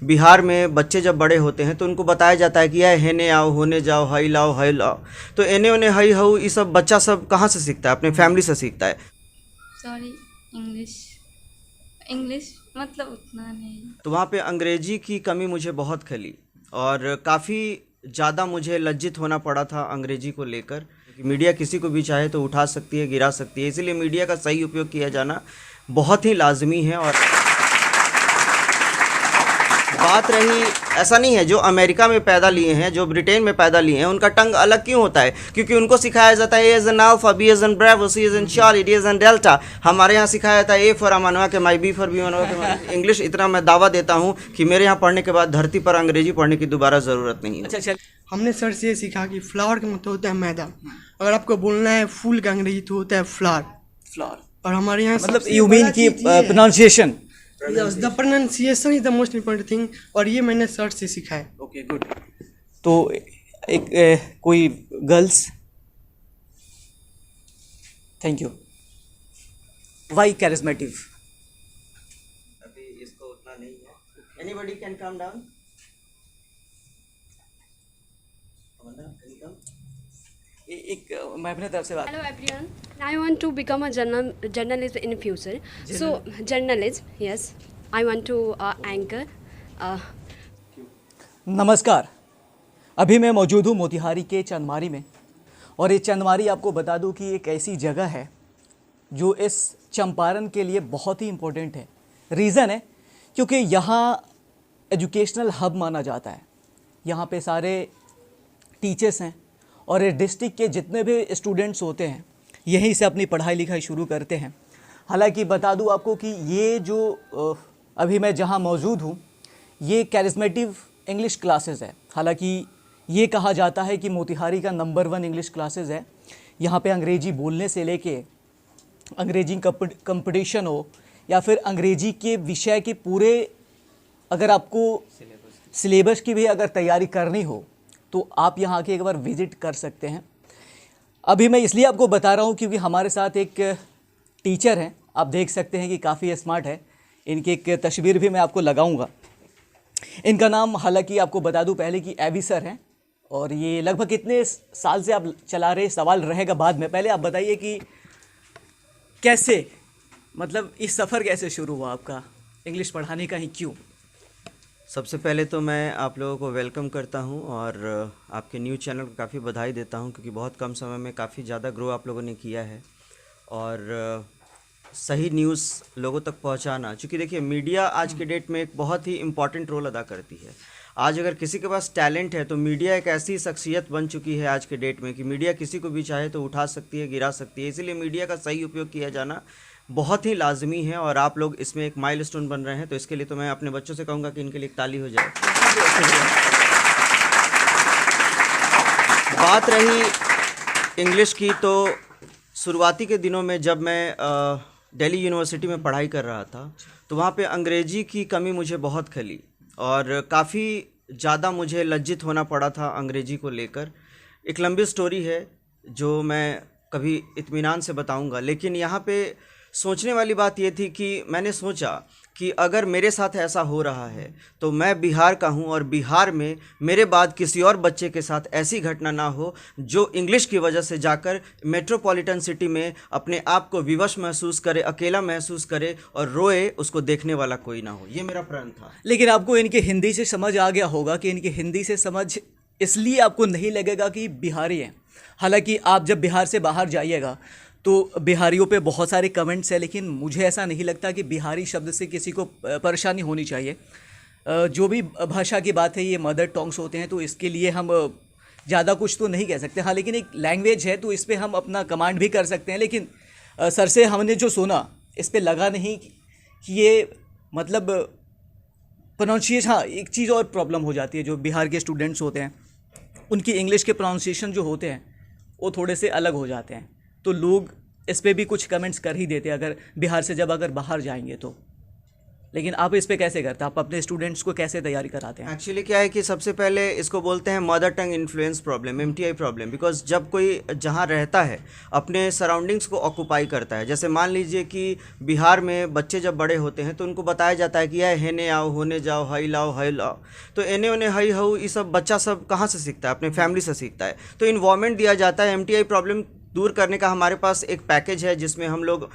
बिहार में बच्चे जब बड़े होते हैं तो उनको बताया जाता है कि यह हेने आओ, होने जाओ, हई लाओ, हई लाओ। तो एने ओने हई हऊ ये सब बच्चा सब कहाँ से सीखता है? अपने फैमिली से सीखता है। सॉरी, इंग्लिश इंग्लिश मतलब उतना नहीं। तो वहाँ पे अंग्रेजी की कमी मुझे बहुत खली और काफ़ी ज़्यादा मुझे लज्जित होना पड़ा था अंग्रेजी को लेकर। मीडिया किसी को भी चाहे तो उठा सकती है, गिरा सकती है, इसीलिए मीडिया का सही उपयोग किया जाना बहुत ही लाजमी है। और बात रही, ऐसा नहीं है जो अमेरिका में पैदा लिए हैं, जो ब्रिटेन में पैदा लिए हैं, उनका टंग अलग क्यों होता है? क्योंकि उनको सिखाया जाता है A is an alpha, B is an bravo, C is an Charlie, D is an delta. हमारे यहाँ सिखाया जाता है ए फॉर अमानवा के माई, बी फॉर बी मनवा के माई। इंग्लिश इतना मैं दावा देता हूँ कि मेरे यहाँ पढ़ने के बाद धरती पर अंग्रेजी पढ़ने की दोबारा ज़रूरत नहीं है। अच्छा, हमने सर से ये सीखा कि फ्लावर का मतलब होता है मैदा। अगर आपको बोलना है फूल का अंग्रेजी तो होता है फ्लावर। फ्लावर और हमारे यहाँ मतलब यू मीन की pronunciation. The pronunciation is the most important thing, और ये मैंने सर से सीखा है। Okay, good. तो एक कोई girls? Thank you. Why charismatic? अभी इसको उतना नहीं है। Anybody can come down. एक मैं अपने तरफ से बात। Hello everyone. I want to become a journalist in future. So journalist, yes. I want to anchor. नमस्कार, अभी मैं मौजूद हूँ मोतिहारी के चंदमारी में, और ये चंदमारी आपको बता दूँ कि एक ऐसी जगह है जो इस चंपारण के लिए बहुत ही इम्पोर्टेंट है। रीज़न है क्योंकि यहाँ एजुकेशनल हब माना जाता है। यहाँ पे सारे टीचर्स हैं और इस डिस्ट्रिक्ट के जितने भी स्टूडेंट्स होते हैं यहीं से अपनी पढ़ाई लिखाई शुरू करते हैं। हालांकि बता दूं आपको कि ये जो अभी मैं जहां मौजूद हूं ये कैरिज्मेटिक इंग्लिश क्लासेस है। हालांकि ये कहा जाता है कि मोतिहारी का नंबर 1 इंग्लिश क्लासेस है। यहाँ पे अंग्रेजी बोलने से लेके अंग्रेजी कंपटीशन हो या फिर अंग्रेजी के विषय के पूरे, अगर आपको सिलेबस की भी अगर तैयारी करनी हो तो आप यहाँ आके एक बार विज़िट कर सकते हैं। अभी मैं इसलिए आपको बता रहा हूँ क्योंकि हमारे साथ एक टीचर हैं, आप देख सकते हैं कि काफ़ी स्मार्ट है। इनकी एक तस्वीर भी मैं आपको लगाऊंगा। इनका नाम, हालांकि आपको बता दूं पहले कि एबी सर हैं, और ये लगभग कितने साल से आप चला रहे, सवाल रहेगा बाद में। पहले आप बताइए कि कैसे, मतलब इस सफ़र कैसे शुरू हुआ आपका इंग्लिश पढ़ाने का, ही क्यों? सबसे पहले तो मैं आप लोगों को वेलकम करता हूं और आपके न्यूज़ चैनल को काफ़ी बधाई देता हूं क्योंकि बहुत कम समय में काफ़ी ज़्यादा ग्रो आप लोगों ने किया है। और सही न्यूज़ लोगों तक पहुंचाना, क्योंकि देखिए मीडिया आज के डेट में एक बहुत ही इम्पॉर्टेंट रोल अदा करती है। आज अगर किसी के पास टैलेंट है तो मीडिया एक ऐसी शख्सियत बन चुकी है आज के डेट में कि मीडिया किसी को भी चाहे तो उठा सकती है, गिरा सकती है। इसीलिए मीडिया का सही उपयोग किया जाना बहुत ही लाजमी है और आप लोग इसमें एक माइलस्टोन बन रहे हैं। तो इसके लिए तो मैं अपने बच्चों से कहूँगा कि इनके लिए एक ताली हो जाए। बात रही इंग्लिश की, तो शुरुआती के दिनों में जब मैं दिल्ली यूनिवर्सिटी में पढ़ाई कर रहा था तो वहाँ पे अंग्रेजी की कमी मुझे बहुत खली और काफ़ी ज़्यादा मुझे लज्जित होना पड़ा था अंग्रेजी को लेकर। एक लंबी स्टोरी है जो मैं कभी इत्मीनान से बताऊंगा, लेकिन यहाँ पे सोचने वाली बात ये थी कि मैंने सोचा कि अगर मेरे साथ ऐसा हो रहा है तो मैं बिहार का हूँ और बिहार में मेरे बाद किसी और बच्चे के साथ ऐसी घटना ना हो जो इंग्लिश की वजह से जाकर मेट्रोपॉलिटन सिटी में अपने आप को विवश महसूस करे, अकेला महसूस करे और रोए, उसको देखने वाला कोई ना हो। ये मेरा प्रण था। लेकिन आपको इनके हिंदी से समझ आ गया होगा कि इनके हिंदी से समझ इसलिए आपको नहीं लगेगा कि बिहारी हैं। हालांकि आप जब बिहार से बाहर जाइएगा तो बिहारियों पे बहुत सारे कमेंट्स हैं, लेकिन मुझे ऐसा नहीं लगता कि बिहारी शब्द से किसी को परेशानी होनी चाहिए। जो भी भाषा की बात है, ये मदर टंग्स होते हैं, तो इसके लिए हम ज़्यादा कुछ तो नहीं कह सकते। हाँ, लेकिन एक लैंग्वेज है तो इस पर हम अपना कमांड भी कर सकते हैं। लेकिन सर से हमने जो सुना इस पर लगा नहीं कि ये मतलब प्रोनाउंसिएशन। हाँ, एक चीज़ और प्रॉब्लम हो जाती है, जो बिहार के स्टूडेंट्स होते हैं उनकी इंग्लिश के प्रोनाउंसिएशन जो होते हैं वो थोड़े से अलग हो जाते हैं, तो लोग इस पे भी कुछ कमेंट्स कर ही देते हैं अगर बिहार से जब अगर बाहर जाएंगे तो। लेकिन आप इस पे कैसे करते हैं, आप अपने स्टूडेंट्स को कैसे तैयारी कराते हैं? एक्चुअली क्या है कि सबसे पहले इसको बोलते हैं mother tongue influence problem, MTI problem. Because जब कोई जहाँ रहता है अपने सराउंडिंग्स को ऑक्यूपाई करता है, जैसे मान लीजिए कि बिहार में बच्चे जब बड़े होते हैं तो उनको बताया जाता है कि यह हेने आओ, होने जाओ, हई लाओ, हई लाओ। तो एने ओने हई हऊ ये सब बच्चा सब कहाँ से सीखता है? अपने फैमिली से सीखता है। तो इन्वॉल्वमेंट दिया जाता है। एमटीआई प्रॉब्लम दूर करने का हमारे पास एक पैकेज है जिसमें हम लोग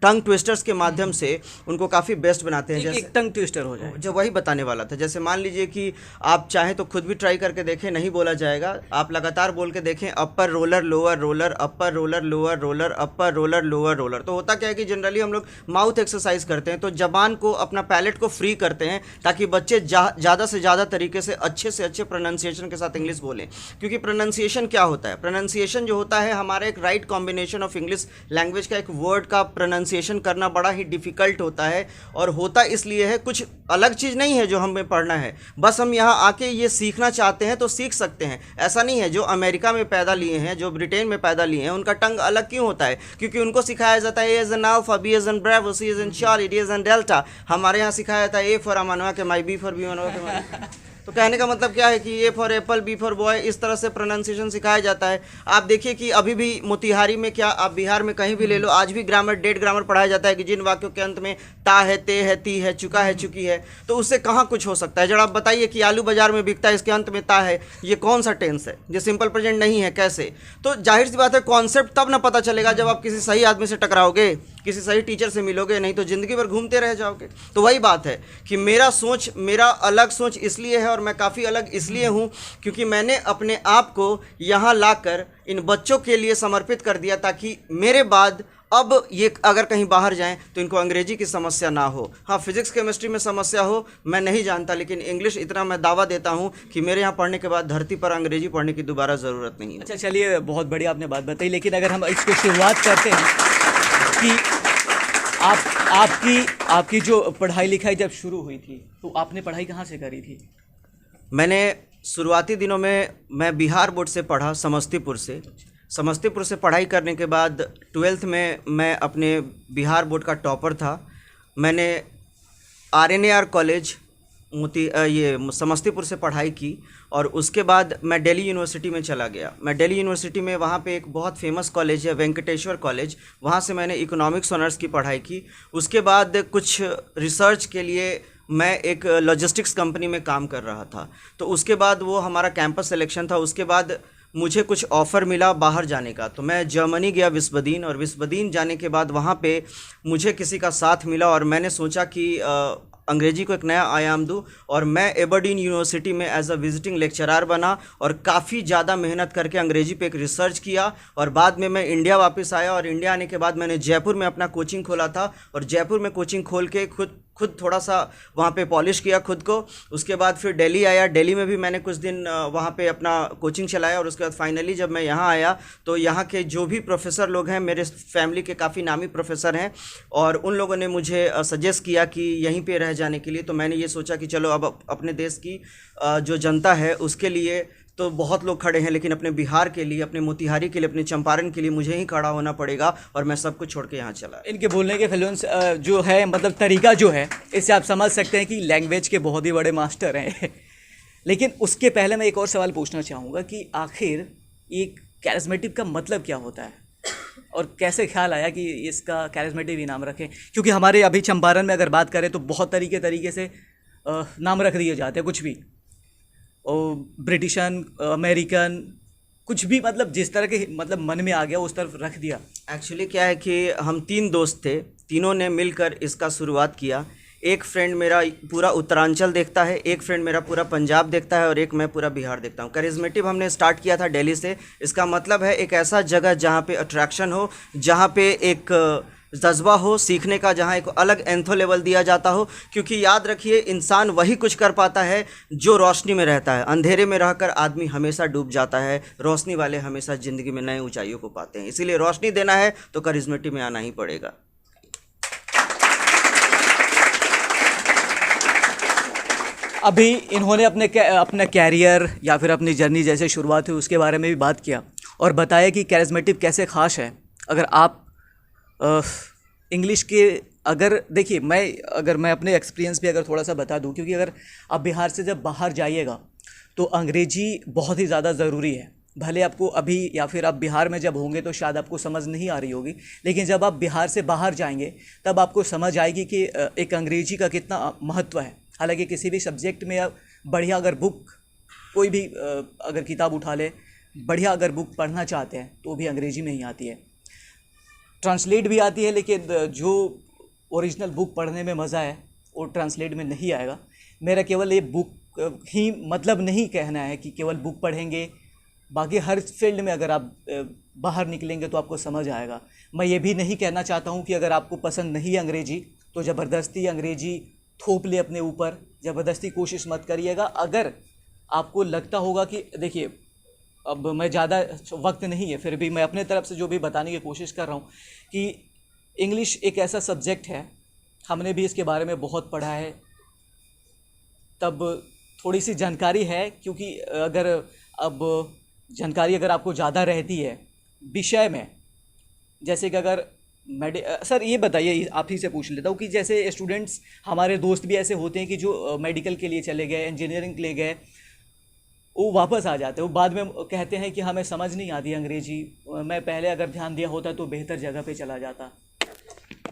टंग ट्विस्टर्स के माध्यम से उनको काफ़ी बेस्ट बनाते हैं। एक टंग ट्विस्टर हो जाए, जो वही बताने वाला था। जैसे मान लीजिए कि आप चाहें तो खुद भी ट्राई करके देखें, नहीं बोला जाएगा, आप लगातार बोल के देखें, upper roller lower roller, upper roller lower roller, upper roller lower roller. तो होता क्या है कि जनरली हम लोग माउथ एक्सरसाइज करते हैं, तो जबान को, अपना पैलेट को फ्री करते हैं ताकि बच्चे ज़्यादा से ज़्यादा तरीके से अच्छे प्रोनाउंसिएशन के साथ इंग्लिश बोलें। क्योंकि प्रोनाउंसिएशन क्या होता है? प्रोनाउंसिएशन जो होता है हमारा एक right combination of English language का एक वर्ड का प्रोनाउंसिएशन करना बड़ा ही डिफिकल्ट होता है। और होता इसलिए है, कुछ अलग चीज़ नहीं है जो हमें पढ़ना है, बस हम यहाँ आके ये सीखना चाहते हैं तो सीख सकते हैं। ऐसा नहीं है जो अमेरिका में पैदा लिए हैं, जो ब्रिटेन में पैदा लिए हैं, उनका टंग अलग क्यों होता है? क्योंकि उनको सिखाया जाता है A as an alpha, B as an bravo, C as an Charlie, D as an delta. हमारे यहाँ सिखाया जाता है ए फॉर अमनवा के माई, बी फॉर बी मनवा के माई। तो कहने का मतलब क्या है कि A for apple, B for boy, इस तरह से प्रोनाउंसिएशन सिखाया जाता है। आप देखिए कि अभी भी मोतिहारी में, क्या आप बिहार में कहीं भी ले लो, आज भी ग्रामर, डेट ग्रामर पढ़ाया जाता है कि जिन वाक्यों के अंत में ता है, ते है, ती है, चुका है, चुकी है। तो उससे कहाँ कुछ हो सकता है? जरा आप बताइए कि आलू बाजार में बिकता है, इसके अंत में ता है, ये कौन सा टेंस है? ये सिंपल प्रेजेंट नहीं है, कैसे? तो जाहिर सी बात है कॉन्सेप्ट तब ना पता चलेगा जब आप किसी सही आदमी से टकराओगे, किसी सही टीचर से मिलोगे, नहीं तो ज़िंदगी भर घूमते रह जाओगे। तो वही बात है कि मेरा अलग सोच इसलिए है, और मैं काफ़ी अलग इसलिए हूँ क्योंकि मैंने अपने आप को यहाँ लाकर इन बच्चों के लिए समर्पित कर दिया ताकि मेरे बाद अब ये अगर कहीं बाहर जाएं तो इनको अंग्रेजी की समस्या ना हो। हाँ, फिजिक्स केमिस्ट्री में समस्या हो मैं नहीं जानता, लेकिन इंग्लिश इतना मैं दावा देता हूँ कि मेरे यहाँ पढ़ने के बाद धरती पर अंग्रेजी पढ़ने की दोबारा ज़रूरत नहीं है। अच्छा चलिए, बहुत बढ़िया आपने बात बताई, लेकिन अगर हम इसको शुरुआत करते हैं कि आपकी जो पढ़ाई लिखाई जब शुरू हुई थी तो आपने पढ़ाई कहाँ से करी थी? मैंने शुरुआती दिनों में मैं बिहार बोर्ड से पढ़ा, समस्तीपुर से पढ़ाई करने के बाद 12th में मैं अपने बिहार बोर्ड का टॉपर था। मैंने RNAR कॉलेज समस्तीपुर से पढ़ाई की और उसके बाद मैं दिल्ली यूनिवर्सिटी में चला गया। मैं दिल्ली यूनिवर्सिटी में, वहाँ पे एक बहुत फेमस कॉलेज है वेंकटेश्वर कॉलेज, वहाँ से मैंने इकोनॉमिक्स ऑनर्स की पढ़ाई की। उसके बाद कुछ रिसर्च के लिए मैं एक लॉजिस्टिक्स कंपनी में काम कर रहा था, तो उसके बाद वो हमारा कैंपस सिलेक्शन था। उसके बाद मुझे कुछ ऑफ़र मिला बाहर जाने का, तो मैं जर्मनी गया विस्बदीन, और विस्बदीन जाने के बाद वहाँ पे मुझे किसी का साथ मिला और मैंने सोचा कि अंग्रेजी को एक नया आयाम दूँ, और मैं एबरडीन यूनिवर्सिटी में एज अ विजिटिंग लेक्चरार बना और काफ़ी ज़्यादा मेहनत करके अंग्रेजी पे एक रिसर्च किया। और बाद में मैं इंडिया वापस आया, और इंडिया आने के बाद मैंने जयपुर में अपना कोचिंग खोला था, और जयपुर में कोचिंग खोल के खुद थोड़ा सा वहाँ पे पॉलिश किया खुद को। उसके बाद फिर दिल्ली आया, दिल्ली में भी मैंने कुछ दिन वहाँ पे अपना कोचिंग चलाया, और उसके बाद फाइनली जब मैं यहाँ आया तो यहाँ के जो भी प्रोफेसर लोग हैं, मेरे फैमिली के काफ़ी नामी प्रोफेसर हैं, और उन लोगों ने मुझे सजेस्ट किया कि यहीं पे रह जाने के लिए। तो मैंने ये सोचा कि चलो अब अपने देश की जो जनता है उसके लिए तो बहुत लोग खड़े हैं, लेकिन अपने बिहार के लिए, अपने मोतिहारी के लिए, अपने चंपारण के लिए मुझे ही खड़ा होना पड़ेगा, और मैं सब कुछ छोड़ के यहाँ चला। इनके बोलने के फ्लुएंस जो है, मतलब तरीका जो है, इससे आप समझ सकते हैं कि लैंग्वेज के बहुत ही बड़े मास्टर हैं। लेकिन उसके पहले मैं एक और सवाल पूछना चाहूँगा कि आखिर एक कैरिज्मेटिक का मतलब क्या होता है, और कैसे ख्याल आया कि इसका कैरिज्मेटिक ही नाम रखें? क्योंकि हमारे अभी चंपारण में अगर बात करें तो बहुत तरीके से नाम रख दिए जाते हैं, कुछ भी, और ब्रिटिशन, अमेरिकन, कुछ भी, मतलब जिस तरह के मतलब मन में आ गया उस तरफ रख दिया। एक्चुअली क्या है कि हम 3 दोस्त थे, तीनों ने मिलकर इसका शुरुआत किया। एक फ्रेंड मेरा पूरा उत्तरांचल देखता है, एक फ्रेंड मेरा पूरा पंजाब देखता है, और एक मैं पूरा बिहार देखता हूँ। करिज्मेटिव हमने स्टार्ट किया था दिल्ली से। इसका मतलब है एक ऐसा जगह जहाँ पे अट्रैक्शन हो, जहाँ पे एक जज्बा हो सीखने का, जहाँ एक अलग एंथो लेवल दिया जाता हो। क्योंकि याद रखिए, इंसान वही कुछ कर पाता है जो रोशनी में रहता है। अंधेरे में रहकर आदमी हमेशा डूब जाता है, रोशनी वाले हमेशा ज़िंदगी में नए ऊंचाइयों को पाते हैं। इसीलिए रोशनी देना है तो करिज्मेटिव में आना ही पड़ेगा। अभी इन्होंने अपना कैरियर या फिर अपनी जर्नी जैसे शुरुआत हुई उसके बारे में भी बात किया, और बताया कि कैरिज्मेटिव कैसे ख़ास है। अगर आप इंग्लिश के अगर देखिए मैं अपने एक्सपीरियंस भी अगर थोड़ा सा बता दूं, क्योंकि अगर आप बिहार से जब बाहर जाइएगा तो अंग्रेजी बहुत ही ज़्यादा ज़रूरी है। भले आपको अभी या फिर आप बिहार में जब होंगे तो शायद आपको समझ नहीं आ रही होगी, लेकिन जब आप बिहार से बाहर जाएंगे तब आपको समझ आएगी कि एक अंग्रेजी का कितना महत्व है। हालांकि किसी भी सब्जेक्ट में आप बढ़िया अगर बुक कोई भी अगर किताब उठा ले, बढ़िया अगर बुक पढ़ना चाहते हैं तो भी अंग्रेजी में ही आती है, ट्रांसलेट भी आती है, लेकिन जो ओरिजिनल बुक पढ़ने में मज़ा है वो ट्रांसलेट में नहीं आएगा। मेरा केवल ये बुक ही मतलब नहीं कहना है कि केवल बुक पढ़ेंगे, बाकी हर फील्ड में अगर आप बाहर निकलेंगे तो आपको समझ आएगा। मैं ये भी नहीं कहना चाहता हूँ कि अगर आपको पसंद नहीं है अंग्रेजी तो ज़बरदस्ती अंग्रेजी थोप ले अपने ऊपर, ज़बरदस्ती कोशिश मत करिएगा। अगर आपको लगता होगा कि देखिए अब मैं ज़्यादा वक्त नहीं है, फिर भी मैं अपने तरफ से जो भी बताने की कोशिश कर रहा हूँ कि इंग्लिश एक ऐसा सब्जेक्ट है, हमने भी इसके बारे में बहुत पढ़ा है, तब थोड़ी सी जानकारी है। क्योंकि अगर अब जानकारी अगर आपको ज़्यादा रहती है विषय में, जैसे कि अगर सर ये बताइए, आप ही से पूछ लेता हूँ कि जैसे स्टूडेंट्स हमारे दोस्त भी ऐसे होते हैं कि जो मेडिकल के लिए चले गए, इंजीनियरिंग के लिए गए, वो वापस आ जाते हैं, वो बाद में कहते हैं कि हमें समझ नहीं आती अंग्रेजी, मैं पहले अगर ध्यान दिया होता तो बेहतर जगह पे चला जाता।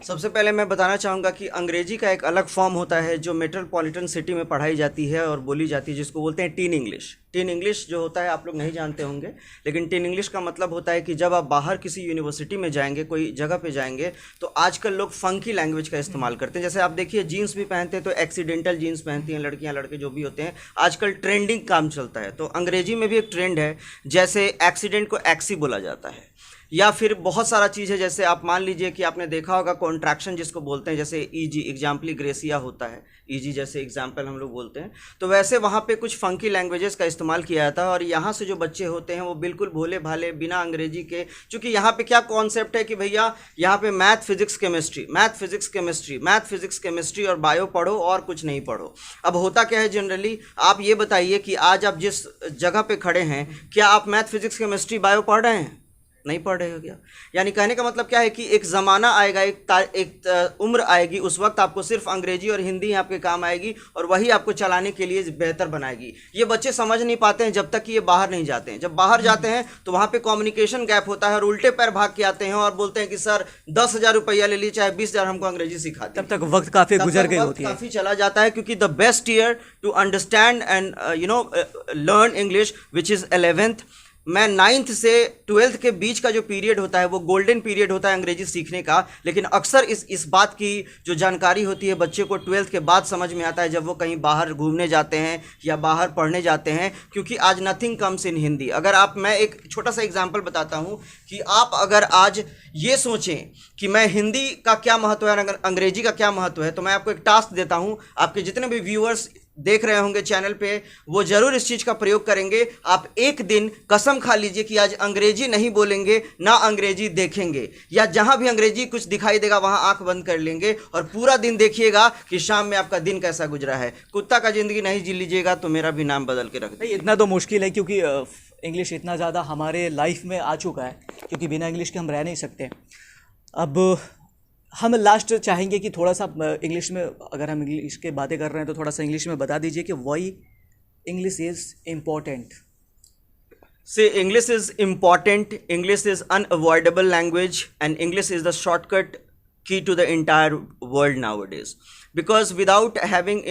सबसे पहले मैं बताना चाहूँगा कि अंग्रेजी का एक अलग फॉर्म होता है जो मेट्रोपॉलिटन सिटी में पढ़ाई जाती है और बोली जाती है, जिसको बोलते हैं टीन इंग्लिश। टीन इंग्लिश जो होता है आप लोग नहीं जानते होंगे, लेकिन टीन इंग्लिश का मतलब होता है कि जब आप बाहर किसी यूनिवर्सिटी में जाएंगे, कोई जगह पे जाएंगे, तो आजकल लोग फंकी लैंग्वेज का इस्तेमाल करते हैं। जैसे आप देखिए जीन्स भी पहनते हैं तो एक्सीडेंटल जीन्स पहनती हैं लड़कियाँ लड़के जो भी होते हैं, आजकल ट्रेंडिंग काम चलता है। तो अंग्रेजी में भी एक ट्रेंड है, जैसे एक्सीडेंट को एक्सी बोला जाता है, या फिर बहुत सारा चीज़ है। जैसे आप मान लीजिए कि आपने देखा होगा कॉन्ट्रैक्शन जिसको बोलते हैं, जैसे ईजी एग्जाम्पली ग्रेसिया होता है, ईजी जैसे एग्जाम्पल हम लोग बोलते हैं, तो वैसे वहाँ पे कुछ फंकी लैंग्वेजेस का इस्तेमाल किया जाता है। और यहाँ से जो बच्चे होते हैं वो बिल्कुल भोले भाले बिना अंग्रेजी के, चूँकि यहाँ पे क्या कॉन्सेप्ट है कि भैया यहाँ पे math physics chemistry, math physics chemistry, math physics chemistry और बायो पढ़ो और कुछ नहीं पढ़ो। अब होता क्या है जनरली, आप ये बताइए कि आज आप जिस जगह पे खड़े हैं, क्या आप मैथ फिजिक्स केमिस्ट्री बायो पढ़ रहे हैं? नहीं पढ़ रहे हो क्या? यानी कहने का मतलब क्या है कि एक ज़माना आएगा, एक उम्र आएगी, उस वक्त आपको सिर्फ अंग्रेजी और हिंदी आपके काम आएगी और वही आपको चलाने के लिए बेहतर बनाएगी। ये बच्चे समझ नहीं पाते हैं जब तक कि ये बाहर नहीं जाते हैं। जब बाहर जाते हैं तो वहाँ पे कम्युनिकेशन गैप होता है और उल्टे पैर भाग के आते हैं और बोलते हैं कि सर 10,000 रुपया ले लीजिए, चाहे 20,000 हमको अंग्रेजी सिखाते। तब तक वक्त काफ़ी गुजर गई होती है, काफ़ी चला जाता है, क्योंकि the best year to understand and learn English which is 11th। मैं 9th से 12th के बीच का जो पीरियड होता है वो गोल्डन पीरियड होता है अंग्रेजी सीखने का। लेकिन अक्सर इस बात की जो जानकारी होती है बच्चे को 12th के बाद समझ में आता है, जब वो कहीं बाहर घूमने जाते हैं या बाहर पढ़ने जाते हैं, क्योंकि आज नथिंग कम्स इन हिंदी। अगर मैं एक छोटा सा एग्जांपल बताता हूँ कि आप अगर आज ये सोचें कि मैं हिंदी का क्या महत्व है और अंग्रेजी का क्या महत्व है, तो मैं आपको एक टास्क देता हूँ। आपके जितने भी व्यूअर्स देख रहे होंगे चैनल पे, वो जरूर इस चीज़ का प्रयोग करेंगे। आप एक दिन कसम खा लीजिए कि आज अंग्रेजी नहीं बोलेंगे, ना अंग्रेजी देखेंगे, या जहां भी अंग्रेजी कुछ दिखाई देगा वहां आंख बंद कर लेंगे और पूरा दिन देखिएगा कि शाम में आपका दिन कैसा गुजरा है। कुत्ता का जिंदगी नहीं जी लीजिएगा तो मेरा भी नाम बदल के रख दीजिए। इतना तो मुश्किल है, क्योंकि इंग्लिश इतना ज़्यादा हमारे लाइफ में आ चुका है, क्योंकि बिना इंग्लिश के हम रह नहीं सकते। अब हम लास्ट चाहेंगे कि थोड़ा सा इंग्लिश में, अगर हम इंग्लिश के बातें कर रहे हैं तो थोड़ा सा इंग्लिश में बता दीजिए कि why English is important. See, English is important, English is unavoidable language, and English is the shortcut key to the entire world nowadays. Because without having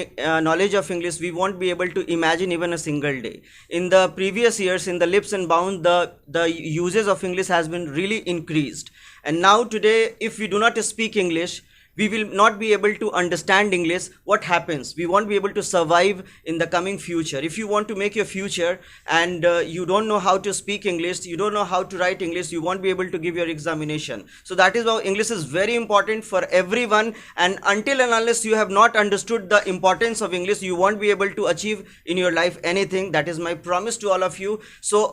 knowledge of English, we won't be able to imagine even a single day. In the previous years, in the leaps and bounds, the uses of English has been really increased. And now today, if we do not speak English, we will not be able to understand English. What happens? We won't be able to survive in the coming future. If you want to make your future and you don't know how to speak English, you don't know how to write English, you won't be able to give your examination. So that is why English is very important for everyone, and until and unless you have not understood the importance of English, you won't be able to achieve in your life anything. That is my promise to all of you. So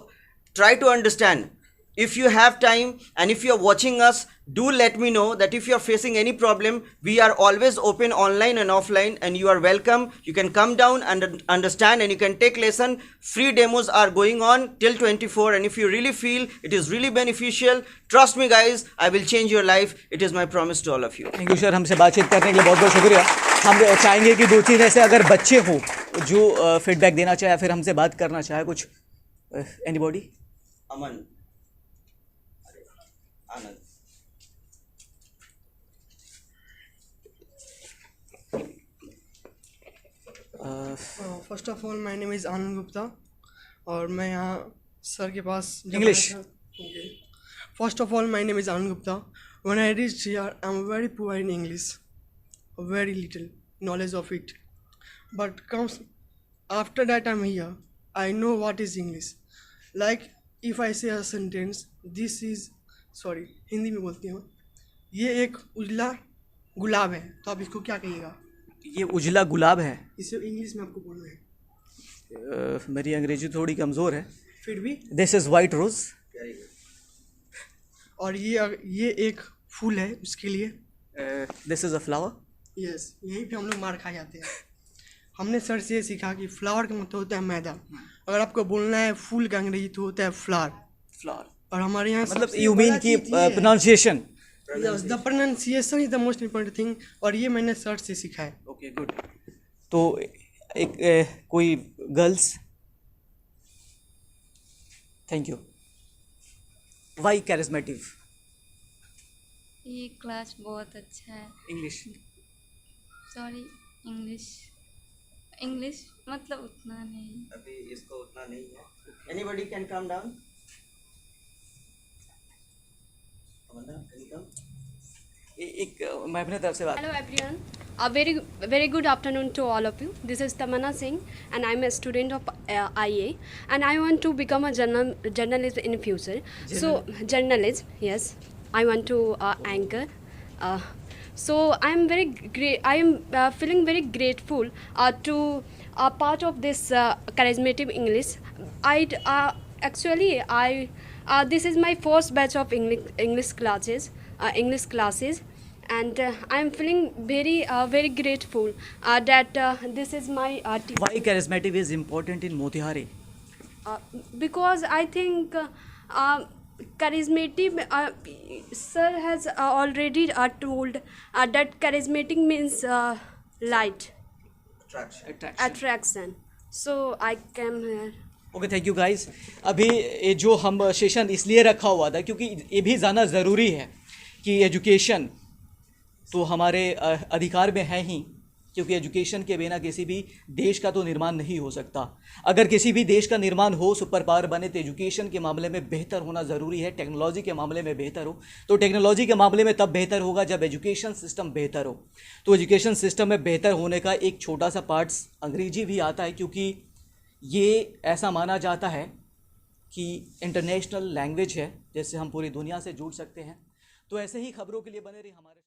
try to understand. if you have time and if you are watching us, do let me know that if you are facing any problem. We are always open online and offline, and you are welcome. You can come down and understand, and you can take lesson. Free demos are going on till 24, and if you really feel it is really beneficial, trust me guys, I will change your life. It is my promise to all of you. Thank you sir, हमसे बातचीत करने के लिए बहुत बहुत शुक्रिया। हम चाहेंगे कि 2-3 ऐसे अगर बच्चे हों जो फीडबैक देना चाहे या फिर हमसे बात करना चाहे, कुछ anybody? Aman, Anand. First of all my name is Anand Gupta और मैं यहाँ सर के पास English. First of all my name is Anand Gupta. When I reached here I am very poor in English, very little knowledge of it, but comes after that I'm here, I know what is English. Like if I say a sentence, this is, sorry Hindi में बोलती हूँ, ये एक उजला गुलाब है, तो आप इसको क्या कहिएगा? ये उजला गुलाब है। इसे इंग्लिश में आपको बोलना है। मेरी अंग्रेजी थोड़ी कमज़ोर है। फिर भी दिस इज़ वाइट रोज़। और ये एक फूल है, उसके लिए this is a flower. Yes, यहीं पे हम लोग मार खा जाते हैं। हमने सर से ये सीखा कि फ्लावर का मतलब होता है मैदा। अगर आपको बोलना है फूल का अंग्रेजी तो होता है फ्लावर। और हमारे यहाँ मतलब यू मीन की pronunciation? Yes, the pronunciation is the most important thing, और ये मैंने सर से सीखा है। Okay, good. तो एक कोई girls? Thank you. Why charismatic? ये क्लास बहुत अच्छा है। इंग्लिश? सॉरी, इंग्लिश मतलब उतना नहीं। अभी इसको उतना नहीं है। Anybody can come down? मैं अपने तरफ से बात। Hello everyone. A very good afternoon to all of you. This is Tamanna Singh and I'm a student of IA and I want to become a journalist in future. So journalist, yes. I want to anchor. So I am very great. I am feeling very grateful to a part of this charismatic English. This is my first batch of English classes. And I am feeling very grateful that this is my team. Why charismatic is important in Motihari? Because I think charismatic, sir has already told that charismatic means light, attraction. So I came here. Okay, thank you guys. अभी ये जो हम session इसलिए रखा हुआ था क्योंकि ये भी जानना ज़रूरी है कि एजुकेशन तो हमारे अधिकार में है ही, क्योंकि एजुकेशन के बिना किसी भी देश का तो निर्माण नहीं हो सकता। अगर किसी भी देश का निर्माण हो, सुपर पावर बने, तो एजुकेशन के मामले में बेहतर होना ज़रूरी है। टेक्नोलॉजी के मामले में बेहतर हो, तो टेक्नोलॉजी के मामले में तब बेहतर होगा जब एजुकेशन सिस्टम बेहतर हो। तो एजुकेशन सिस्टम में बेहतर होने का एक छोटा सा पार्ट्स अंग्रेजी भी आता है, क्योंकि ये ऐसा माना जाता है कि इंटरनेशनल लैंग्वेज है, जैसे हम पूरी दुनिया से जुड़ सकते हैं। तो ऐसे ही खबरों के लिए बने रहिए हमारे